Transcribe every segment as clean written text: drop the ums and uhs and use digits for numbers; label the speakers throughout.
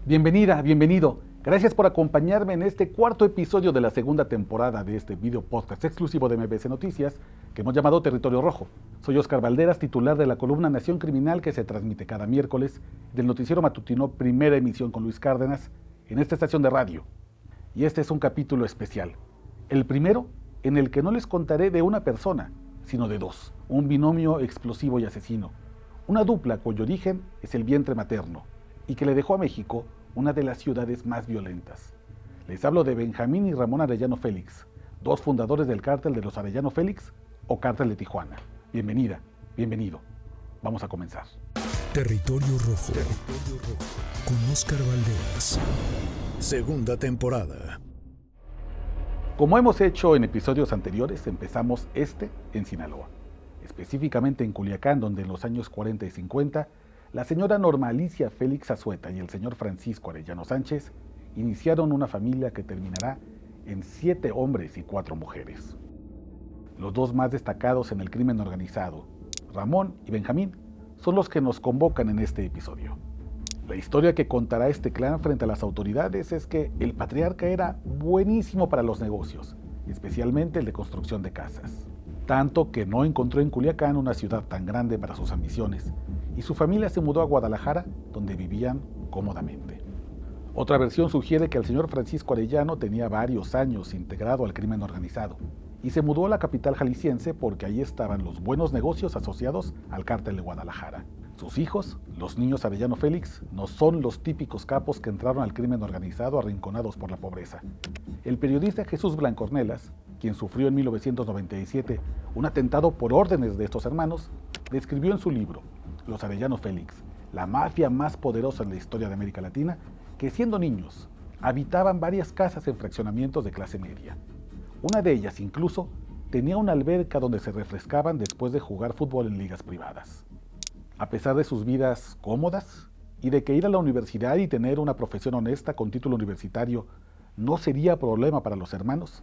Speaker 1: Bienvenida, bienvenido. Gracias por acompañarme en este cuarto episodio de la segunda temporada de este video podcast exclusivo de MBS Noticias que hemos llamado Territorio Rojo. Soy Oscar Valderas, titular de la columna Nación Criminal que se transmite cada miércoles del noticiero matutino Primera Emisión con Luis Cárdenas en esta estación de radio. Y este es un capítulo especial. El primero en el que no les contaré de una persona, sino de dos. Un binomio explosivo y asesino. Una dupla cuyo origen es el vientre materno y que le dejó a México una de las ciudades más violentas. Les hablo de Benjamín y Ramón Arellano Félix, dos fundadores del cártel de los Arellano Félix o cártel de Tijuana. Bienvenida, bienvenido. Vamos a comenzar.
Speaker 2: Territorio Rojo, con Oscar Valderas. Segunda temporada.
Speaker 1: Como hemos hecho en episodios anteriores, empezamos en Sinaloa, específicamente en Culiacán, donde en los años 40 y 50 la señora Norma Alicia Félix Azueta y el señor Francisco Arellano Sánchez iniciaron una familia que terminará en 7 hombres y 4 mujeres. Los dos más destacados en el crimen organizado, Ramón y Benjamín, son los que nos convocan en este episodio. La historia que contará este clan frente a las autoridades es que el patriarca era buenísimo para los negocios, especialmente el de construcción de casas. Tanto que no encontró en Culiacán una ciudad tan grande para sus ambiciones, y su familia se mudó a Guadalajara, donde vivían cómodamente. Otra versión sugiere que el señor Francisco Arellano tenía varios años integrado al crimen organizado, y se mudó a la capital jalisciense porque ahí estaban los buenos negocios asociados al cártel de Guadalajara. Sus hijos, los niños Arellano Félix, no son los típicos capos que entraron al crimen organizado arrinconados por la pobreza. El periodista Jesús Blancornelas, quien sufrió en 1997 un atentado por órdenes de estos hermanos, describió en su libro, Los Arellano Félix, la mafia más poderosa en la historia de América Latina, que siendo niños habitaban varias casas en fraccionamientos de clase media. Una de ellas incluso tenía una alberca donde se refrescaban después de jugar fútbol en ligas privadas. A pesar de sus vidas cómodas y de que ir a la universidad y tener una profesión honesta con título universitario no sería problema para los hermanos,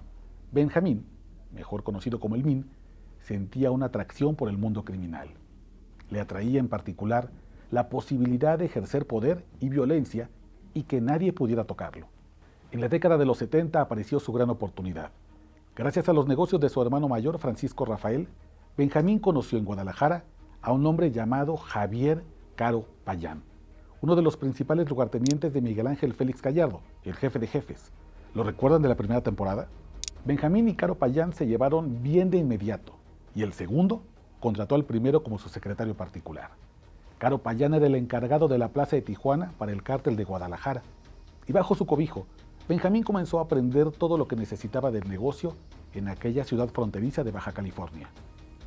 Speaker 1: Benjamín, mejor conocido como el Min, sentía una atracción por el mundo criminal. Le atraía en particular la posibilidad de ejercer poder y violencia y que nadie pudiera tocarlo. En la década de los 70 apareció su gran oportunidad. Gracias a los negocios de su hermano mayor, Francisco Rafael, Benjamín conoció en Guadalajara a un hombre llamado Javier Caro Payán, uno de los principales lugartenientes de Miguel Ángel Félix Gallardo, el jefe de jefes. ¿Lo recuerdan de la primera temporada? Benjamín y Caro Payán se llevaron bien de inmediato, y el segundo contrató al primero como su secretario particular. Caro Payán era el encargado de la plaza de Tijuana para el cártel de Guadalajara, y bajo su cobijo, Benjamín comenzó a aprender todo lo que necesitaba del negocio en aquella ciudad fronteriza de Baja California.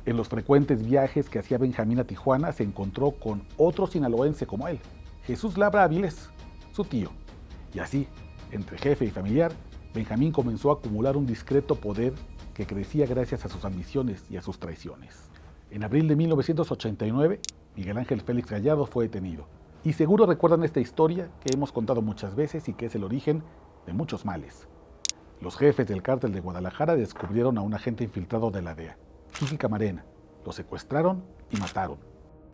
Speaker 1: En los frecuentes viajes que hacía Benjamín a Tijuana se encontró con otro sinaloense como él, Jesús Labra Avilés, su tío. Y así, entre jefe y familiar, Benjamín comenzó a acumular un discreto poder que crecía gracias a sus ambiciones y a sus traiciones. En abril de 1989, Miguel Ángel Félix Gallardo fue detenido. Y seguro recuerdan esta historia que hemos contado muchas veces y que es el origen de muchos males. Los jefes del cártel de Guadalajara descubrieron a un agente infiltrado de la DEA, Kiki Camarena. Lo secuestraron y mataron,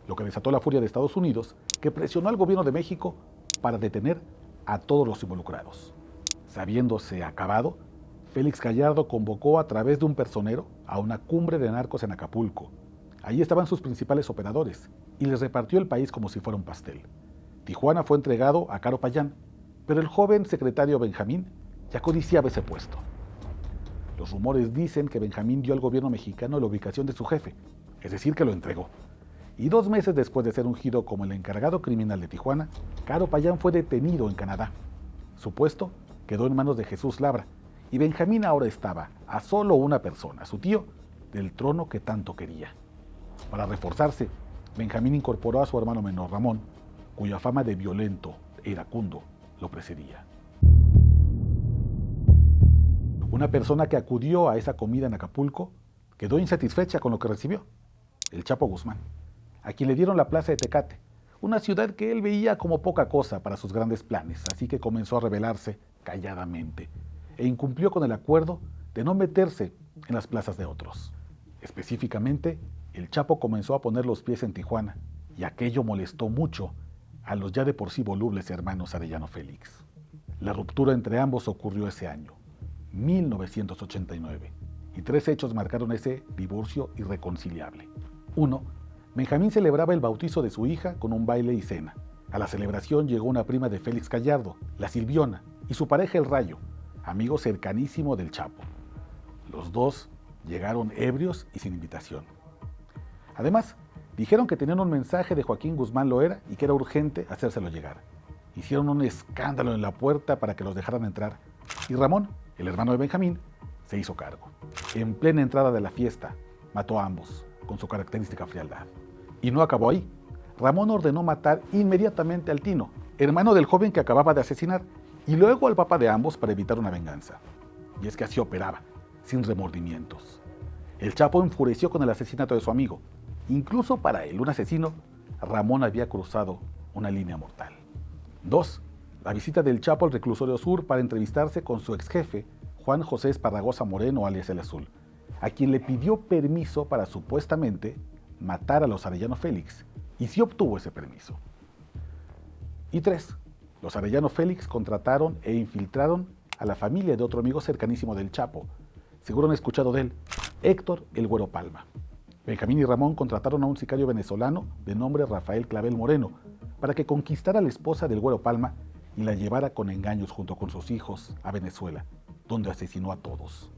Speaker 1: lo que desató la furia de Estados Unidos, que presionó al gobierno de México para detener a todos los involucrados. Sabiéndose acabado, Félix Gallardo convocó a través de un personero a una cumbre de narcos en Acapulco. Allí estaban sus principales operadores y les repartió el país como si fuera un pastel. Tijuana fue entregado a Caro Payán, pero el joven secretario Benjamín ya codiciaba ese puesto. Los rumores dicen que Benjamín dio al gobierno mexicano la ubicación de su jefe, es decir, que lo entregó. Y 2 meses después de ser ungido como el encargado criminal de Tijuana, Caro Payán fue detenido en Canadá. Su puesto quedó en manos de Jesús Labra, y Benjamín ahora estaba a solo una persona, su tío, del trono que tanto quería. Para reforzarse, Benjamín incorporó a su hermano menor Ramón, cuya fama de violento e iracundo lo precedía. Una persona que acudió a esa comida en Acapulco quedó insatisfecha con lo que recibió, el Chapo Guzmán, a quien le dieron la plaza de Tecate, una ciudad que él veía como poca cosa para sus grandes planes, así que comenzó a rebelarse calladamente e incumplió con el acuerdo de no meterse en las plazas de otros. Específicamente, el Chapo comenzó a poner los pies en Tijuana y aquello molestó mucho a los ya de por sí volubles hermanos Arellano Félix. La ruptura entre ambos ocurrió ese año, 1989, y 3 hechos marcaron ese divorcio irreconciliable. 1. Benjamín celebraba el bautizo de su hija con un baile y cena. A la celebración llegó una prima de Félix Gallardo, la Silviona, y su pareja El Rayo, amigo cercanísimo del Chapo. Los dos llegaron ebrios y sin invitación. Además, dijeron que tenían un mensaje de Joaquín Guzmán Loera y que era urgente hacérselo llegar. Hicieron un escándalo en la puerta para que los dejaran entrar, y Ramón, el hermano de Benjamín, se hizo cargo. En plena entrada de la fiesta, mató a ambos, con su característica frialdad. Y no acabó ahí. Ramón ordenó matar inmediatamente al Tino, hermano del joven que acababa de asesinar, y luego al papá de ambos para evitar una venganza. Y es que así operaba, sin remordimientos. El Chapo enfureció con el asesinato de su amigo. Incluso para él, un asesino, Ramón había cruzado una línea mortal. 2. La visita del Chapo al reclusorio sur para entrevistarse con su ex jefe, Juan José Esparragosa Moreno, alias El Azul, a quien le pidió permiso para supuestamente matar a los Arellano Félix, y sí obtuvo ese permiso. Y 3. Los Arellano Félix contrataron e infiltraron a la familia de otro amigo cercanísimo del Chapo, seguro han escuchado de él, Héctor El Güero Palma. Benjamín y Ramón contrataron a un sicario venezolano de nombre Rafael Clavel Moreno para que conquistara a la esposa del Güero Palma y la llevara con engaños junto con sus hijos a Venezuela, donde asesinó a todos.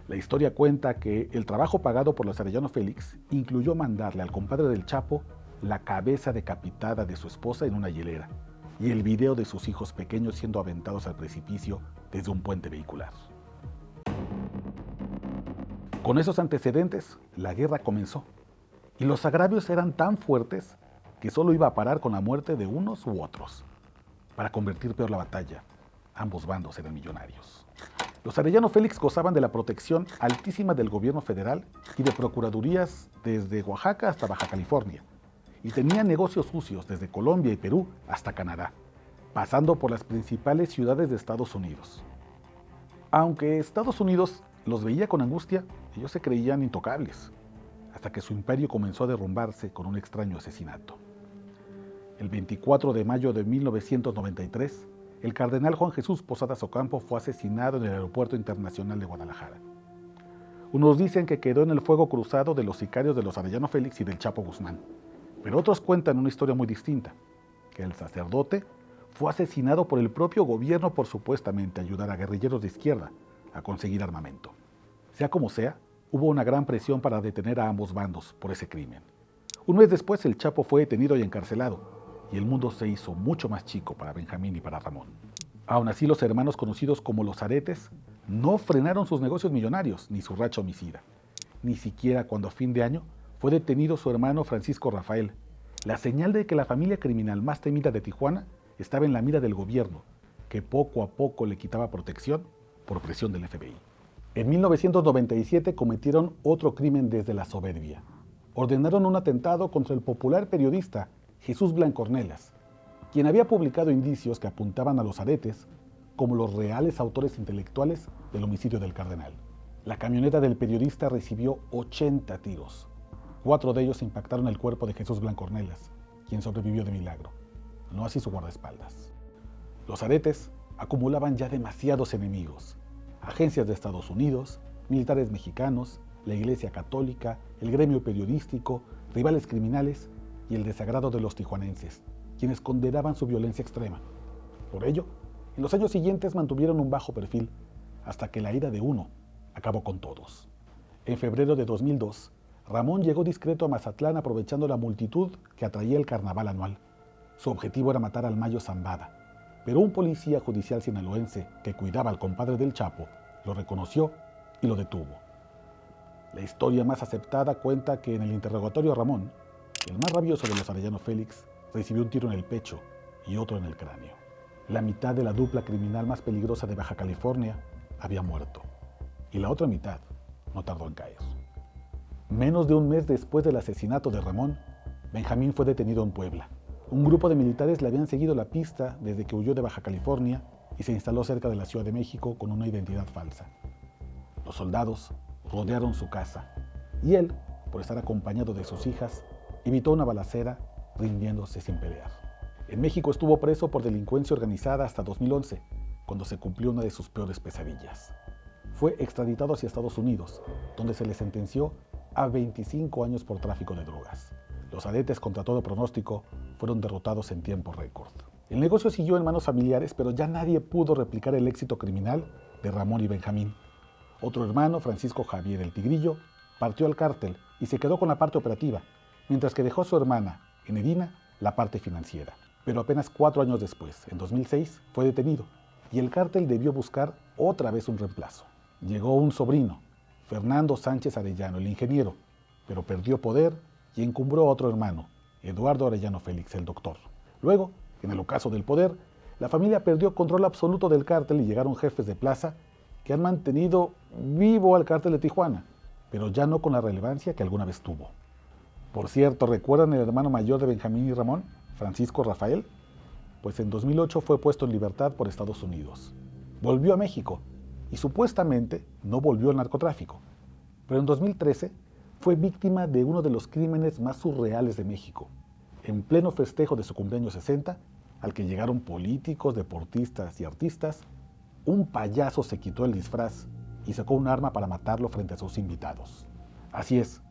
Speaker 1: La historia cuenta que el trabajo pagado por los Arellano Félix incluyó mandarle al compadre del Chapo la cabeza decapitada de su esposa en una hielera y el video de sus hijos pequeños siendo aventados al precipicio desde un puente vehicular. Con esos antecedentes, la guerra comenzó, y los agravios eran tan fuertes que solo iba a parar con la muerte de unos u otros. Para convertir peor la batalla, ambos bandos eran millonarios. Los Arellano Félix gozaban de la protección altísima del gobierno federal y de procuradurías desde Oaxaca hasta Baja California, y tenían negocios sucios desde Colombia y Perú hasta Canadá, pasando por las principales ciudades de Estados Unidos. Aunque Estados Unidos los veía con angustia, ellos se creían intocables, hasta que su imperio comenzó a derrumbarse con un extraño asesinato. El 24 de mayo de 1993, el cardenal Juan Jesús Posadas Ocampo fue asesinado en el Aeropuerto Internacional de Guadalajara. Unos dicen que quedó en el fuego cruzado de los sicarios de los Arellano Félix y del Chapo Guzmán, pero otros cuentan una historia muy distinta, que el sacerdote fue asesinado por el propio gobierno por supuestamente ayudar a guerrilleros de izquierda a conseguir armamento. Sea como sea, hubo una gran presión para detener a ambos bandos por ese crimen. Un mes después el Chapo fue detenido y encarcelado, y el mundo se hizo mucho más chico para Benjamín y para Ramón. Aún así, los hermanos conocidos como los Aretes no frenaron sus negocios millonarios ni su racha homicida, ni siquiera cuando a fin de año fue detenido su hermano Francisco Rafael, la señal de que la familia criminal más temida de Tijuana estaba en la mira del gobierno, que poco a poco le quitaba protección por presión del FBI. En 1997 cometieron otro crimen desde la soberbia. Ordenaron un atentado contra el popular periodista Jesús Blancornelas, quien había publicado indicios que apuntaban a los Aretes como los reales autores intelectuales del homicidio del cardenal. La camioneta del periodista recibió 80 tiros. 4 de ellos impactaron el cuerpo de Jesús Blancornelas, quien sobrevivió de milagro, no así su guardaespaldas. Los Aretes acumulaban ya demasiados enemigos: agencias de Estados Unidos, militares mexicanos, la Iglesia Católica, el gremio periodístico, rivales criminales y el desagrado de los tijuanenses, quienes condenaban su violencia extrema. Por ello, en los años siguientes mantuvieron un bajo perfil, hasta que la ira de uno acabó con todos. En febrero de 2002, Ramón llegó discreto a Mazatlán aprovechando la multitud que atraía el carnaval anual. Su objetivo era matar al Mayo Zambada, pero un policía judicial sinaloense que cuidaba al compadre del Chapo lo reconoció y lo detuvo. La historia más aceptada cuenta que en el interrogatorio a Ramón, el más rabioso de los Arellano Félix, recibió un tiro en el pecho y otro en el cráneo. La mitad de la dupla criminal más peligrosa de Baja California había muerto, y la otra mitad no tardó en caer. Menos de un mes después del asesinato de Ramón, Benjamín fue detenido en Puebla. Un grupo de militares le habían seguido la pista desde que huyó de Baja California y se instaló cerca de la Ciudad de México con una identidad falsa. Los soldados rodearon su casa y él, por estar acompañado de sus hijas, evitó una balacera rindiéndose sin pelear. En México estuvo preso por delincuencia organizada hasta 2011, cuando se cumplió una de sus peores pesadillas. Fue extraditado hacia Estados Unidos, donde se le sentenció a 25 años por tráfico de drogas. Los aretes, contra todo pronóstico, fueron derrotados en tiempo récord. El negocio siguió en manos familiares, pero ya nadie pudo replicar el éxito criminal de Ramón y Benjamín. Otro hermano, Francisco Javier el Tigrillo, partió al cártel y se quedó con la parte operativa, mientras que dejó a su hermana, Enedina, la parte financiera. Pero apenas 4 años después, en 2006, fue detenido y el cártel debió buscar otra vez un reemplazo. Llegó un sobrino, Fernando Sánchez Arellano, el ingeniero, pero perdió poder y encumbró a otro hermano, Eduardo Arellano Félix, el doctor. Luego, en el ocaso del poder, la familia perdió control absoluto del cártel y llegaron jefes de plaza que han mantenido vivo al cártel de Tijuana, pero ya no con la relevancia que alguna vez tuvo. Por cierto, ¿recuerdan el hermano mayor de Benjamín y Ramón, Francisco Rafael? Pues en 2008 fue puesto en libertad por Estados Unidos. Volvió a México y supuestamente no volvió al narcotráfico, pero en 2013 fue víctima de uno de los crímenes más surreales de México. En pleno festejo de su cumpleaños 60, al que llegaron políticos, deportistas y artistas, un payaso se quitó el disfraz y sacó un arma para matarlo frente a sus invitados. Así es,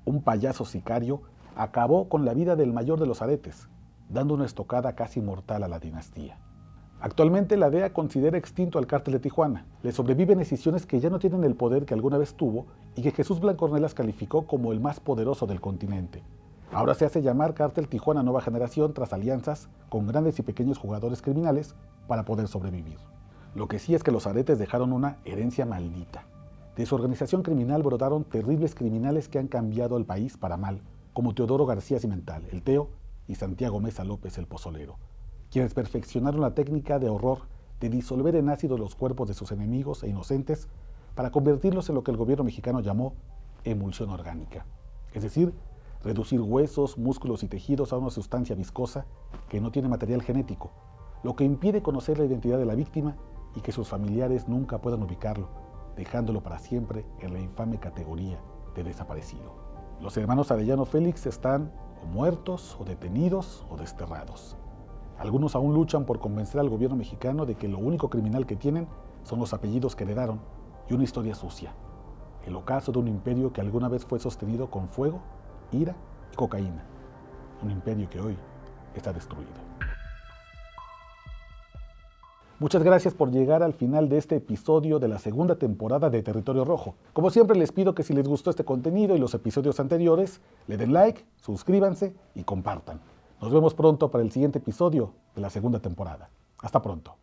Speaker 1: un payaso sicario acabó con la vida del mayor de los aretes, dando una estocada casi mortal a la dinastía. Actualmente la DEA considera extinto al cártel de Tijuana. Le sobreviven escisiones que ya no tienen el poder que alguna vez tuvo y que Jesús Blanco Ornelas calificó como el más poderoso del continente. Ahora se hace llamar Cártel Tijuana Nueva Generación tras alianzas con grandes y pequeños jugadores criminales para poder sobrevivir. Lo que sí es que los aretes dejaron una herencia maldita. De su organización criminal brotaron terribles criminales que han cambiado al país para mal, como Teodoro García Cimental, el Teo, y Santiago Mesa López, el Pozolero, quienes perfeccionaron la técnica de horror de disolver en ácido los cuerpos de sus enemigos e inocentes para convertirlos en lo que el gobierno mexicano llamó emulsión orgánica, es decir, reducir huesos, músculos y tejidos a una sustancia viscosa que no tiene material genético, lo que impide conocer la identidad de la víctima y que sus familiares nunca puedan ubicarlo, dejándolo para siempre en la infame categoría de desaparecido. Los hermanos Arellano Félix están o muertos, o detenidos, o desterrados. Algunos aún luchan por convencer al gobierno mexicano de que lo único criminal que tienen son los apellidos que heredaron y una historia sucia. El ocaso de un imperio que alguna vez fue sostenido con fuego, ira y cocaína. Un imperio que hoy está destruido. Muchas gracias por llegar al final de este episodio de la segunda temporada de Territorio Rojo. Como siempre les pido que si les gustó este contenido y los episodios anteriores, le den like, suscríbanse y compartan. Nos vemos pronto para el siguiente episodio de la segunda temporada. Hasta pronto.